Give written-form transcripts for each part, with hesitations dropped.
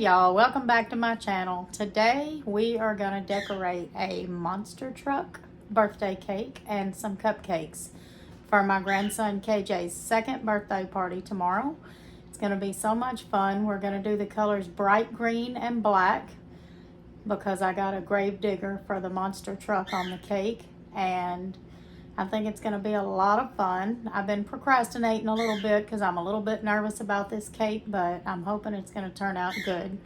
y'all, welcome back to my channel. Today we are going to decorate a monster truck birthday cake and some cupcakes for my grandson KJ's second birthday party tomorrow. It's going to be so much fun. We're going to do the colors bright green and black because I got a grave digger for the monster truck on the cake, and I think it's going to be a lot of fun. I've been procrastinating a little bit because I'm a little bit nervous about this cake, but I'm hoping it's going to turn out good.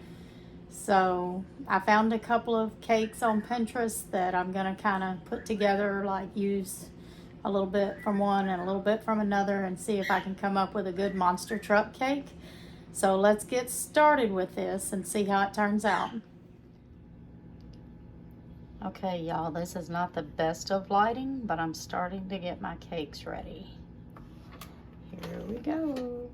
So I found a couple of cakes on Pinterest that I'm going to kind of put together, like use a little bit from one and a little bit from another and see if I can come up with a good monster truck cake. So let's get started with this and see how it turns out. Okay, y'all, this is not the best of lighting, but I'm starting to get my cakes ready. Here we go.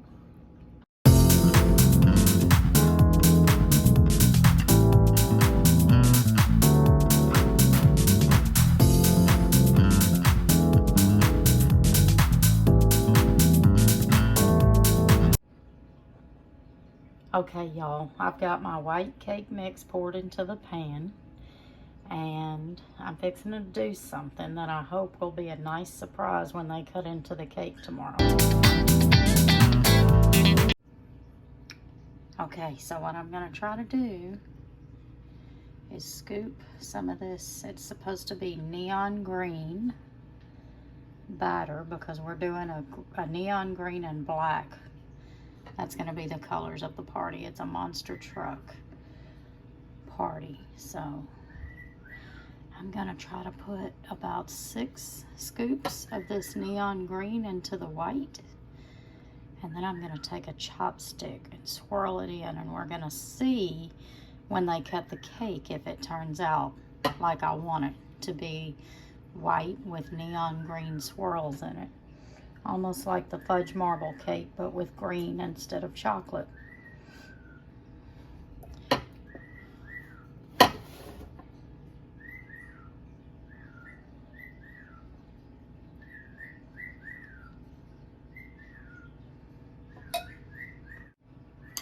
Okay, y'all, I've got my white cake mix poured into the pan. And I'm fixing to do something that I hope will be a nice surprise when they cut into the cake tomorrow. Okay, so what I'm going to try to do is scoop some of this. It's supposed to be neon green batter because we're doing a neon green and black. That's going to be the colors of the party. It's a monster truck party, so I'm gonna try to put about 6 scoops of this neon green into the white, and then I'm gonna take a chopstick and swirl it in, and we're gonna see when they cut the cake if it turns out like I want it to be, white with neon green swirls in it, almost like the fudge marble cake but with green instead of chocolate.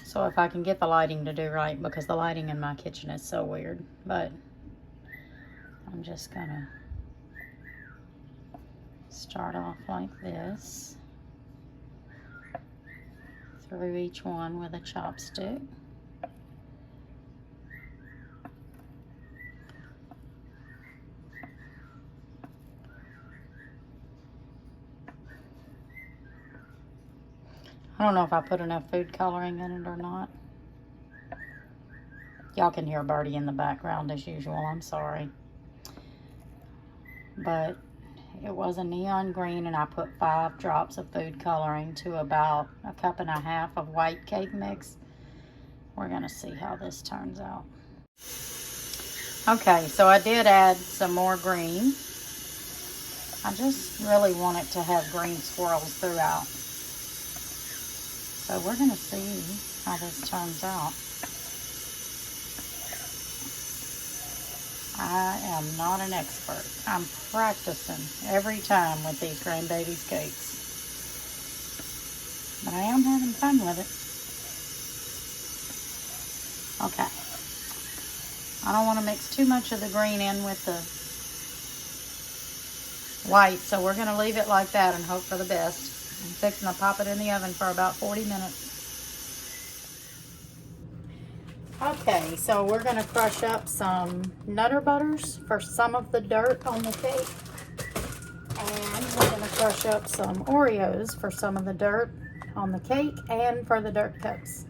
So if I can get the lighting to do right, because the lighting in my kitchen is so weird, but I'm just gonna start off like this, through each one with a chopstick. I don't know if I put enough food coloring in it or not. Y'all can hear Birdie in the background as usual, I'm sorry. But it was a neon green, and I put 5 drops of food coloring to about 1.5 cups of white cake mix. We're gonna see how this turns out. Okay, so I did add some more green. I just really want it to have green swirls throughout. So we're going to see how this turns out. I am not an expert. I'm practicing every time with these grandbaby's cakes. But I am having fun with it. Okay. I don't want to mix too much of the green in with the white, so we're going to leave it like that and hope for the best. I'm fixing to pop it in the oven for about 40 minutes. Okay, so we're going to crush up some Nutter Butters for some of the dirt on the cake. And we're going to crush up some Oreos for some of the dirt on the cake and for the dirt cups.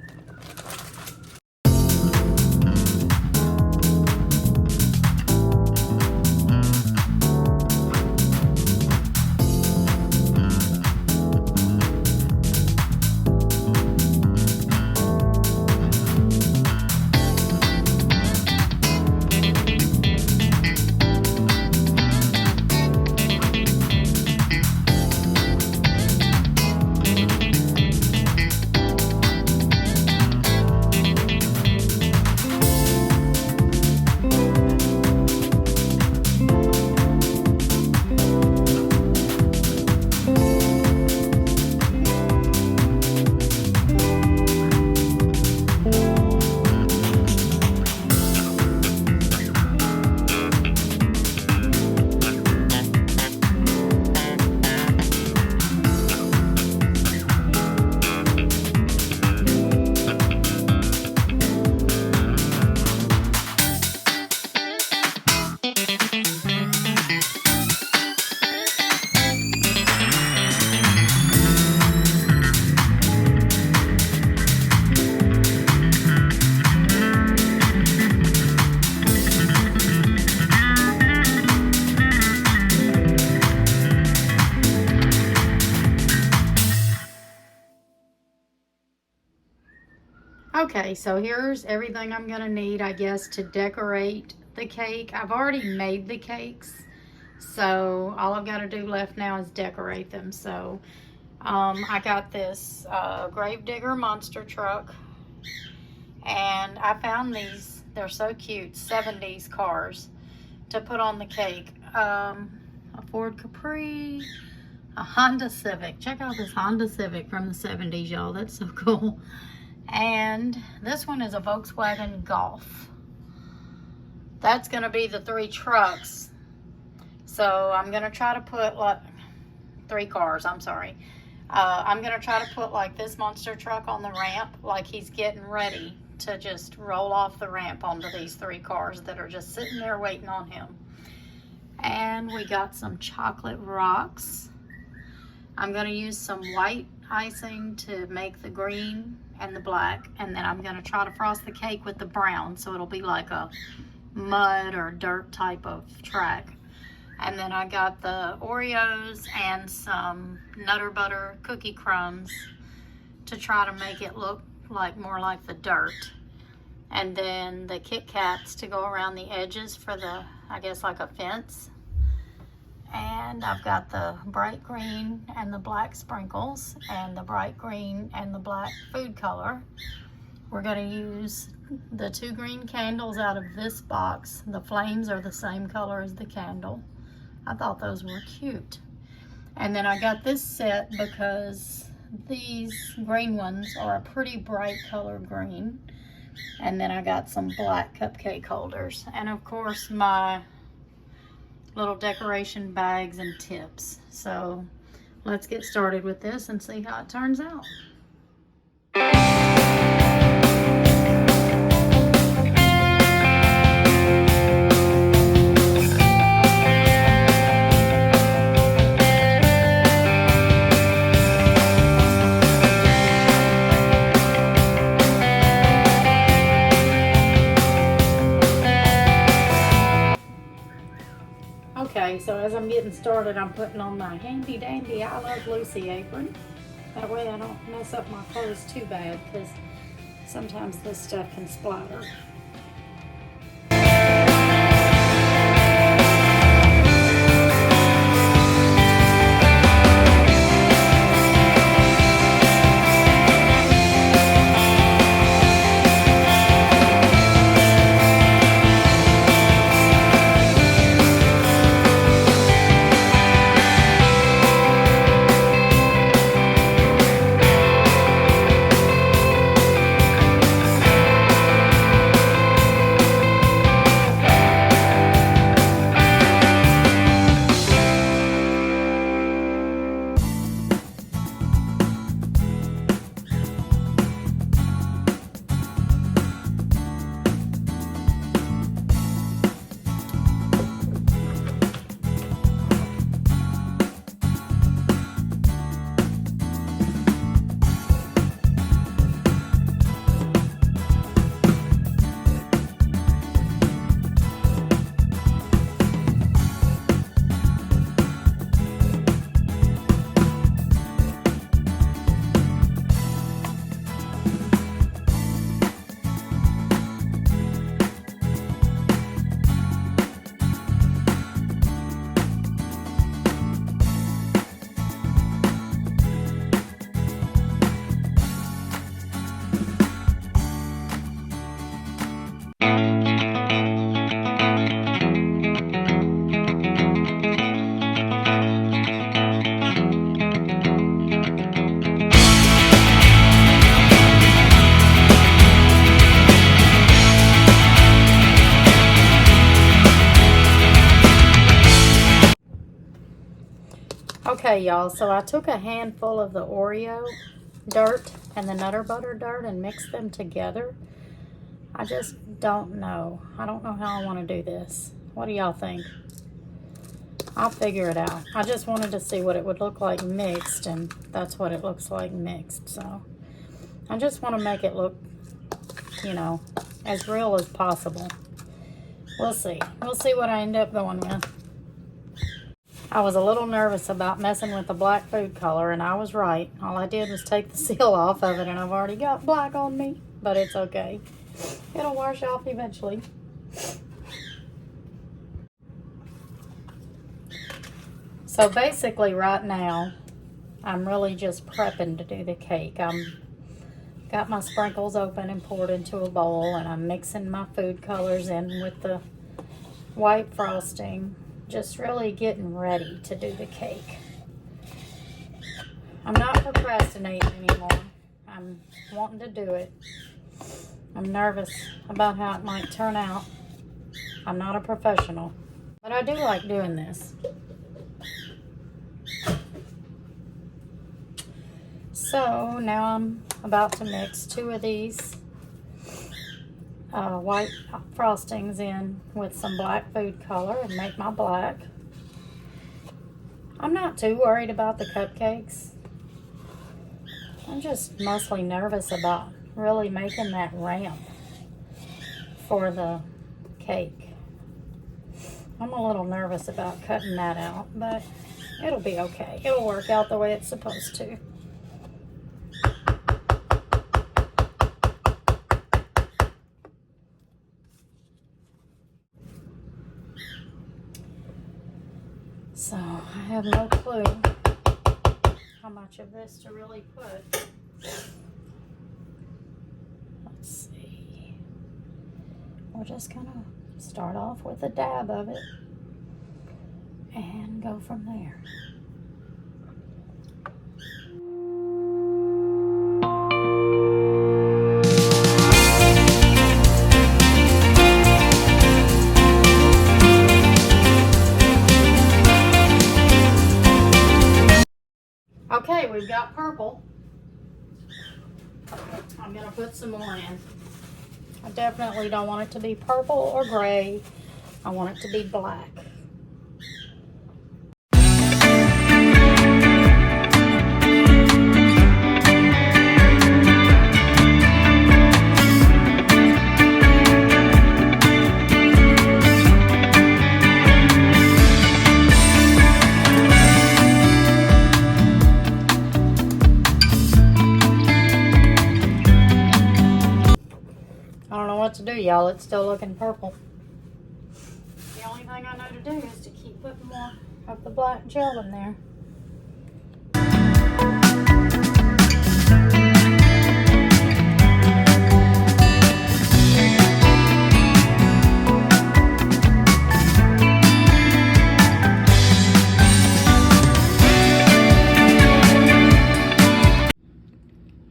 Okay, so here's everything I'm gonna need, I guess, to decorate the cake. I've already made the cakes, so all I've got to do left now is decorate them. So I got this Gravedigger monster truck, and I found these. They're so cute, 70s cars to put on the cake. A Ford Capri, a Honda Civic. Check out this Honda Civic from the 70s, y'all. That's so cool. And this one is a Volkswagen Golf. That's going to be the 3 trucks. So I'm going to try to put like 3 cars, I'm sorry. I'm going to try to put like this monster truck on the ramp, like he's getting ready to just roll off the ramp onto these 3 cars that are just sitting there waiting on him. And we got some chocolate rocks. I'm going to use some white icing to make the green and the black, and then I'm going to try to frost the cake with the brown, so it'll be like a mud or dirt type of track. And then I got the Oreos and some Nutter Butter cookie crumbs to try to make it look like more like the dirt. And then the Kit Kats to go around the edges for the, I guess, like a fence. And I've got the bright green and the black sprinkles and the bright green and the black food color. We're going to use the 2 green candles out of this box. The flames are the same color as the candle. I thought those were cute. And then I got this set because these green ones are a pretty bright color green. And then I got some black cupcake holders. And of course my little decoration bags and tips. So let's get started with this and see how it turns out. Okay, so as I'm getting started, I'm putting on my handy dandy I Love Lucy apron. That way I don't mess up my clothes too bad, because sometimes this stuff can splatter. Okay, y'all, so I took a handful of the Oreo dirt and the Nutter Butter dirt and mixed them together. I just don't know. I don't know how I want to do this. What do y'all think? I'll figure it out. I just wanted to see what it would look like mixed, and that's what it looks like mixed. So I just want to make it look, you know, as real as possible. We'll see. We'll see what I end up going with. I was a little nervous about messing with the black food color, and I was right. All I did was take the seal off of it, and I've already got black on me. but it's okay. It'll wash off eventually. So basically right now, I'm really just prepping to do the cake. Got my sprinkles open and poured into a bowl, and I'm mixing my food colors in with the white frosting. Just really getting ready to do the cake. I'm not procrastinating anymore. I'm wanting to do it. I'm nervous about how it might turn out. I'm not a professional, but I do like doing this. So now I'm about to mix 2 of these white frostings in with some black food color and make my black. I'm not too worried about the cupcakes. I'm just mostly nervous about really making that ramp for the cake. I'm a little nervous about cutting that out, but it'll be okay. It'll work out the way it's supposed to. So I have no clue how much of this to really put. Let's see. We're just gonna start off with a dab of it and go from there. Okay, we've got purple. I'm gonna put some more in. I definitely don't want it to be purple or gray. I want it to be black. I don't know what to do, y'all. It's still looking purple. The only thing I know to do is to keep putting more of the black gel in there.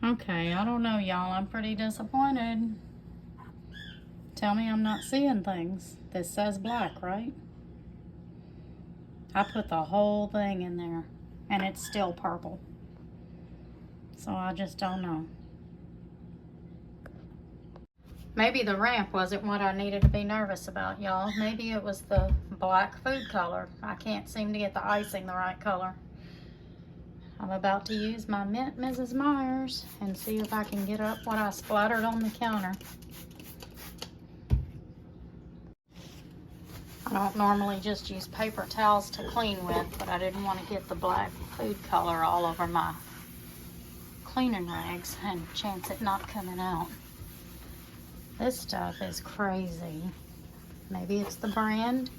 Okay, I don't know, y'all. I'm pretty disappointed. Tell me I'm not seeing things. This says black, right? I put the whole thing in there, and it's still purple. So I just don't know. Maybe the ramp wasn't what I needed to be nervous about, y'all. Maybe it was the black food color. I can't seem to get the icing the right color. I'm about to use my Mint Mrs. Myers and see if I can get up what I splattered on the counter. I don't normally just use paper towels to clean with, but I didn't want to get the black food color all over my cleaning rags and chance it not coming out. This stuff is crazy. Maybe it's the brand.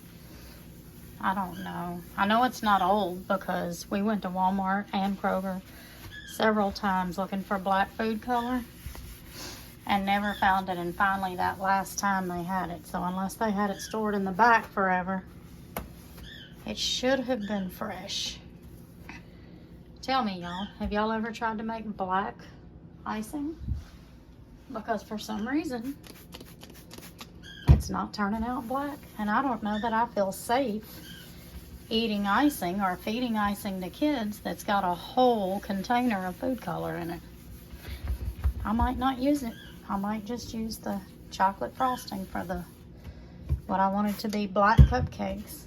I don't know. I know it's not old because we went to Walmart and Kroger several times looking for black food color and never found it, and finally that last time they had it. So unless they had it stored in the back forever, it should have been fresh. Tell me, y'all, have y'all ever tried to make black icing? Because for some reason it's not turning out black, and I don't know that I feel safe eating icing or feeding icing to kids that's got a whole container of food color in it. I might not use it. I might just use the chocolate frosting for the what I wanted to be black cupcakes.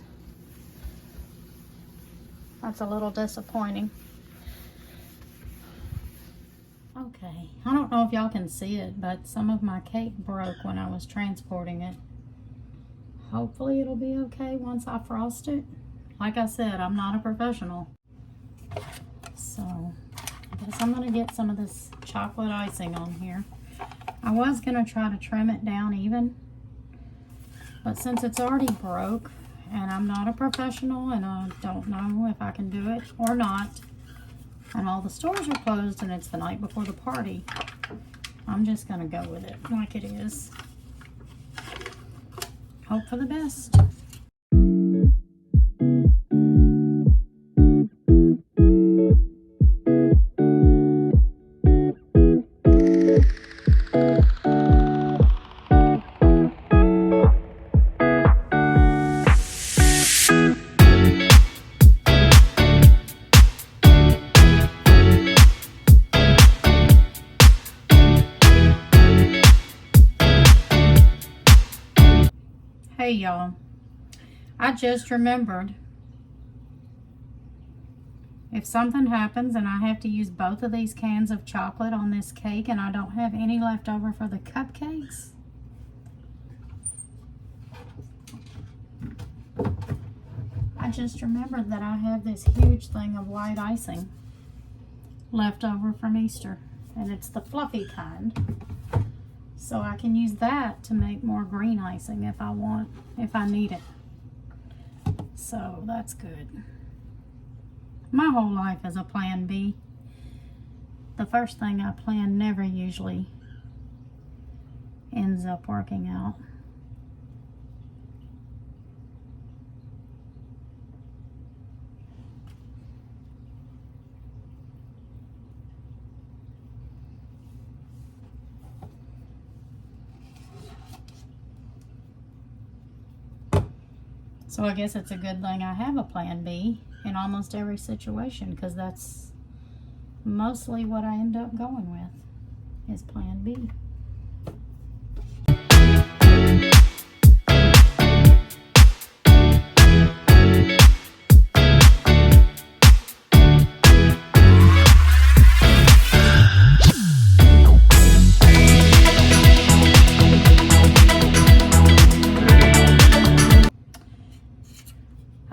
That's a little disappointing. Okay, I don't know if y'all can see it, but some of my cake broke when I was transporting it. Hopefully it'll be okay once I frost it. Like I said, I'm not a professional. So I guess I'm gonna get some of this chocolate icing on here. I was going to try to trim it down even, but since it's already broke and I'm not a professional and I don't know if I can do it or not, and all the stores are closed and it's the night before the party, I'm just going to go with it like it is. Hope for the best. Hey y'all, I just remembered, if something happens and I have to use both of these cans of chocolate on this cake and I don't have any left over for the cupcakes, I just remembered that I have this huge thing of white icing left over from Easter, and it's the fluffy kind. So I can use that to make more green icing if I need it. So that's good. My whole life is a plan B. The first thing I plan never usually ends up working out. So I guess it's a good thing I have a plan B in almost every situation, because that's mostly what I end up going with, is plan B.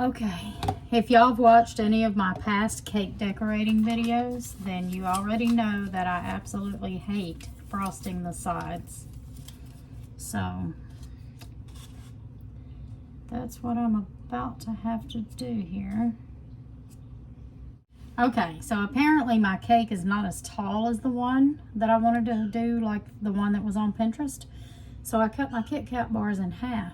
Okay, if y'all have watched any of my past cake decorating videos, then you already know that I absolutely hate frosting the sides. So that's what I'm about to have to do here. Okay, so apparently my cake is not as tall as the one that I wanted to do, like the one that was on Pinterest. So I cut my Kit Kat bars in half.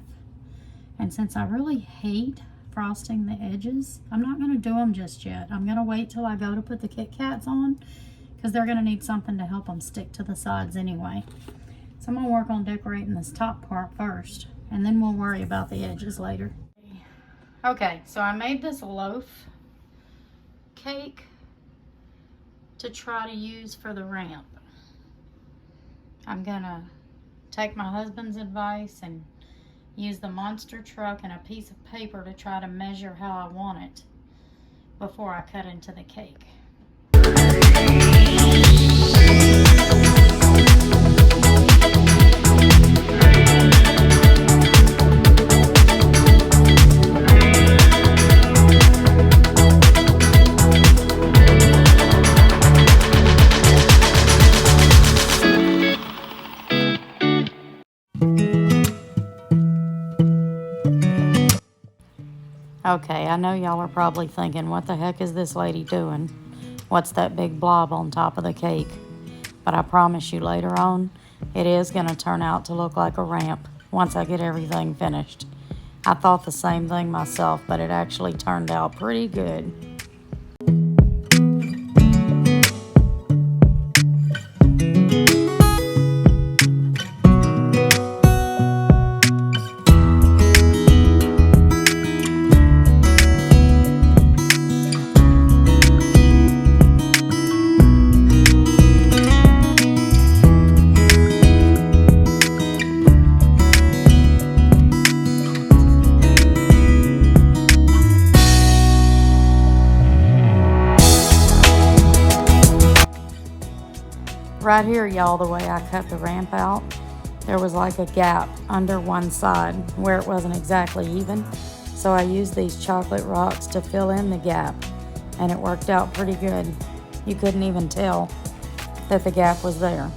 And since I really hate frosting the edges, I'm not going to do them just yet. I'm going to wait till I go to put the Kit Kats on, because they're going to need something to help them stick to the sides anyway. So I'm going to work on decorating this top part first, and then we'll worry about the edges later. Okay, so I made this loaf cake to try to use for the ramp. I'm going to take my husband's advice and use the monster truck and a piece of paper to try to measure how I want it before I cut into the cake. Okay, I know y'all are probably thinking, what the heck is this lady doing? What's that big blob on top of the cake? But I promise you later on, it is going to turn out to look like a ramp once I get everything finished. I thought the same thing myself, but it actually turned out pretty good. Right here, y'all, the way I cut the ramp out, there was like a gap under one side where it wasn't exactly even. So I used these chocolate rocks to fill in the gap, and it worked out pretty good. You couldn't even tell that the gap was there.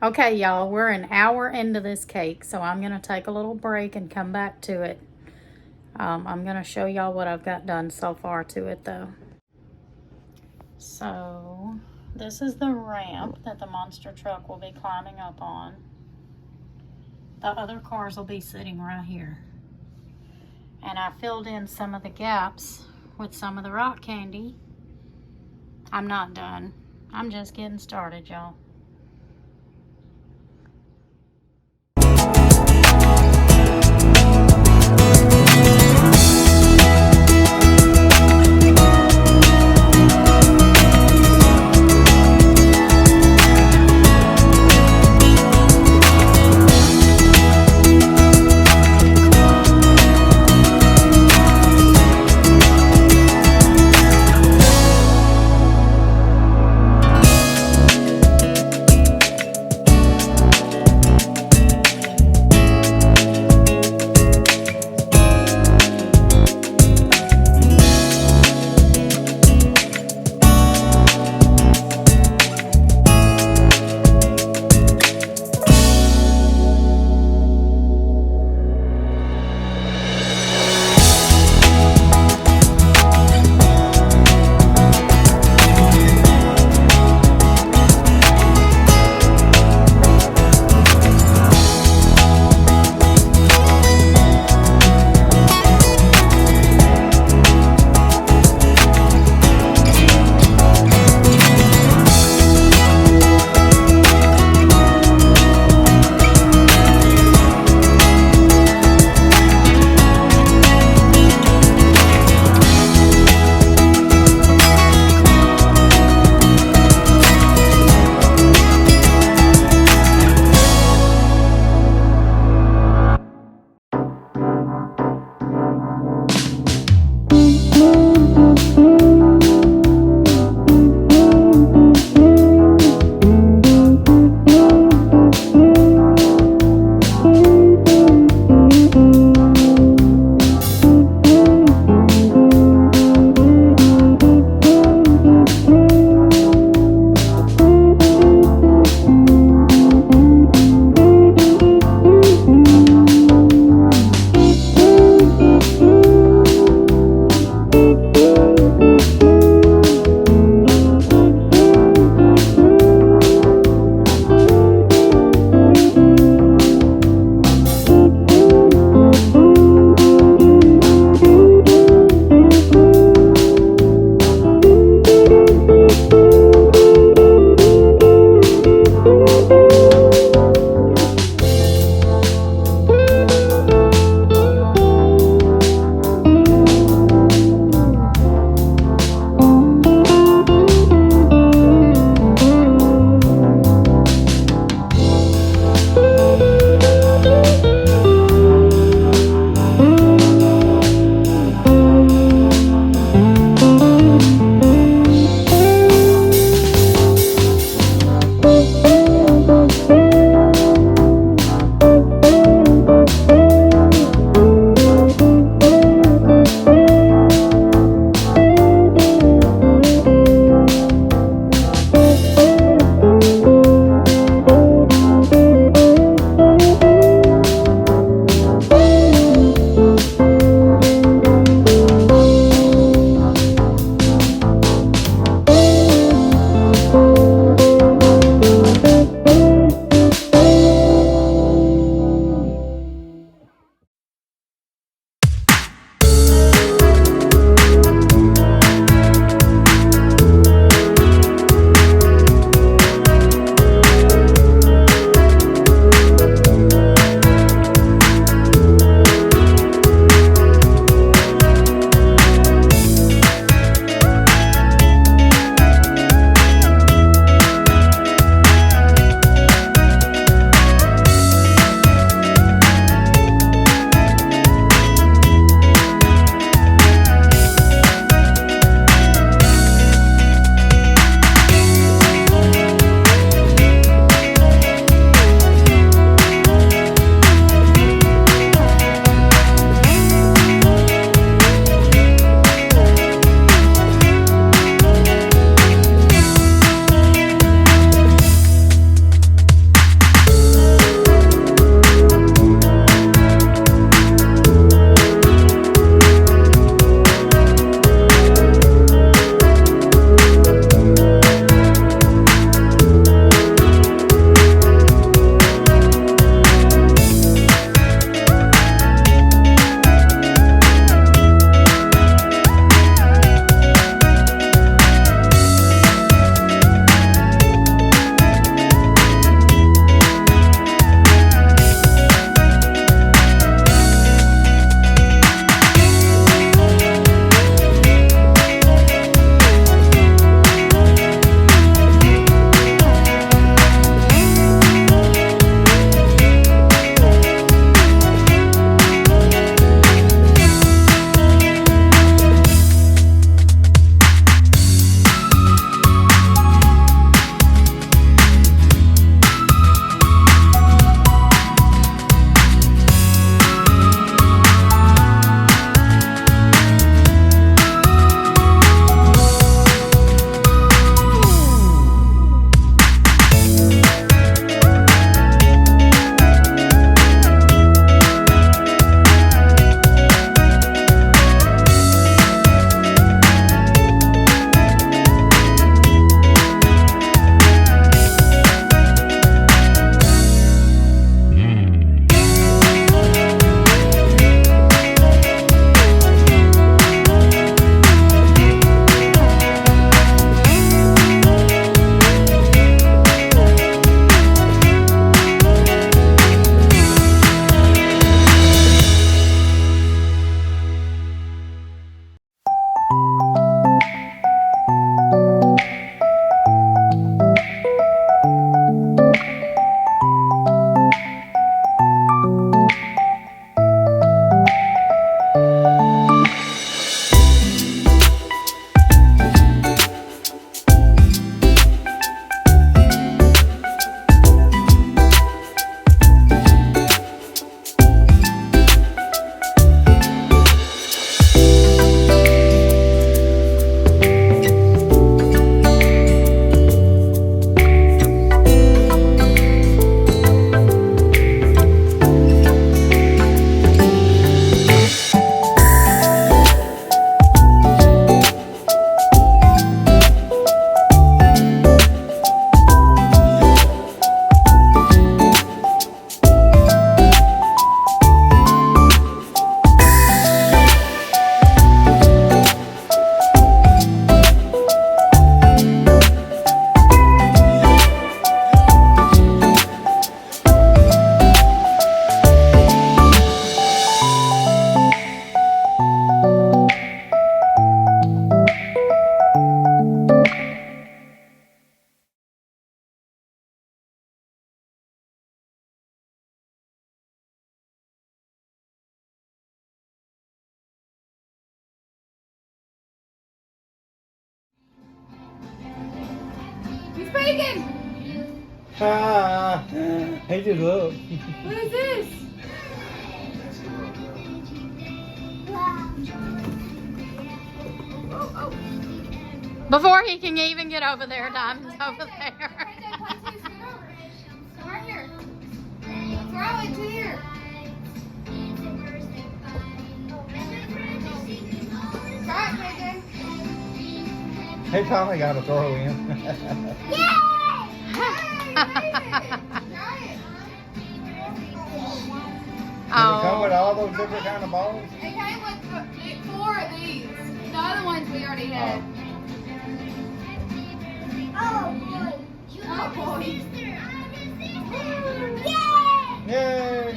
Okay, y'all, we're an hour into this cake, so I'm going to take a little break and come back to it. I'm going to show y'all what I've got done so far to it, though. So, this is the ramp that the monster truck will be climbing up on. The other cars will be sitting right here. And I filled in some of the gaps with some of the rock candy. I'm not done. I'm just getting started, y'all. speaking. Ah, he just looked. What is this? Oh. Before he can even get over there, Diamond's over there. Right here. Throw it to here. Try it, KJ. He probably got to throw in. Yay! Did it come with all those different kind of balls? It came with 4 of these. The other ones we already had. Oh boy. Oh boy. Yay!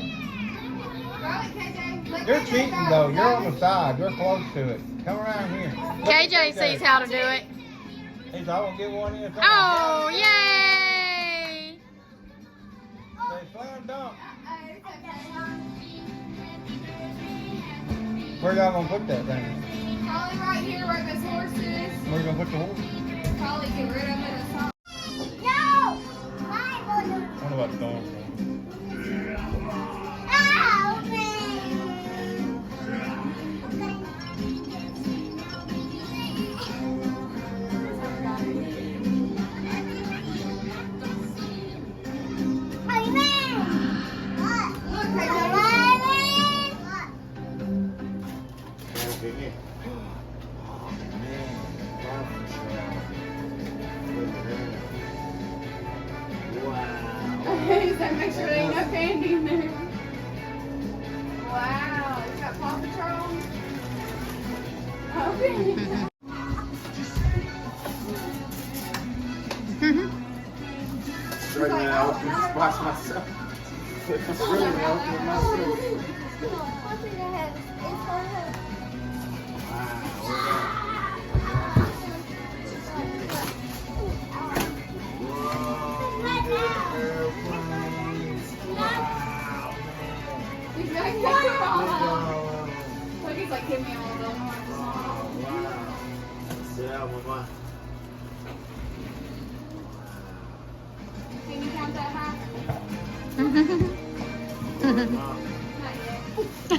You're cheating though. You're on the side. You're close to it. Come around here. KJ sees how to do it. He's all gonna get one in. Oh, yay! Say slam dunk. Where y'all gonna put that thing? Probably right here where this horse is. Where you gonna put the horse? Probably get rid of it or something. What about the dog? Make sure there ain't no candy in there. Wow, you got Paw Patrol? Okay. Struggling out with these spots myself. Struggling out with myself. Look, he's like, give me all of them. Yeah, mama. Can you count that high? Not yet. Oh,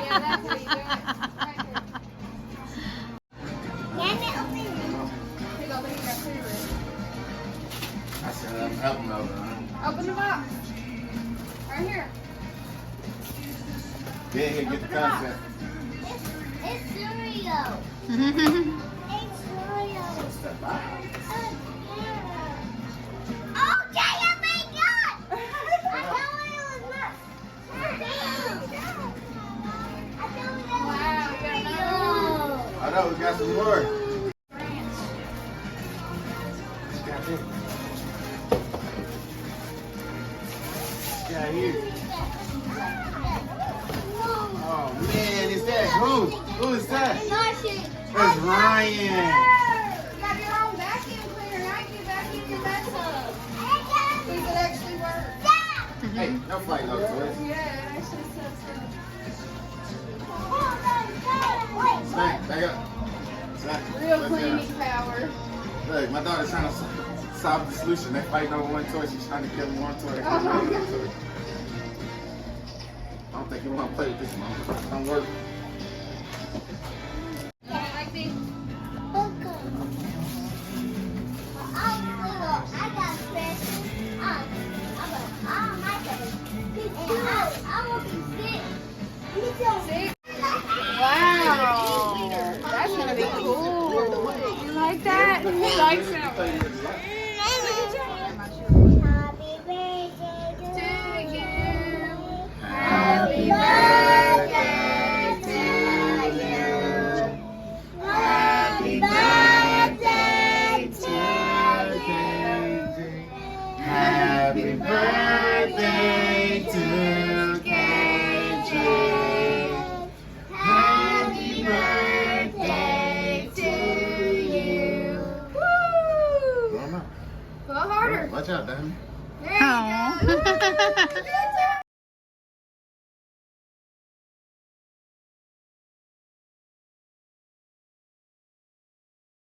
yeah, that's how you do it. Right here. Here you go, look at that clear. I said, I'm helping them. Open the box. Right here. Yeah, get the concept. It's cereal. It's cereal. Okay, oh my God! I thought it was not. Wow, you got another one? I know, we got some more. Yeah, here. Oh man, is that who? Who is that? That's Ryan. You got your own vacuum cleaner. Now you can vacuum your bathtub. So it actually works. Hey, no fight, no toys. Yeah, it actually sets up. Stank, back up. Stank. Real cleaning power. Look, my daughter's trying to solve the solution. They're fighting over one toy. She's trying to kill one toy. They can't kill one toy. I don't think you want to play with this, Mom. Don't work. Like these? Wow. That's going to be cool. You like that? He likes that one. Happy birthday to you. Happy birthday to you. Happy birthday to KJ. Happy birthday to you. Woo! Mama, Go harder. watch out, Diamond. There you go.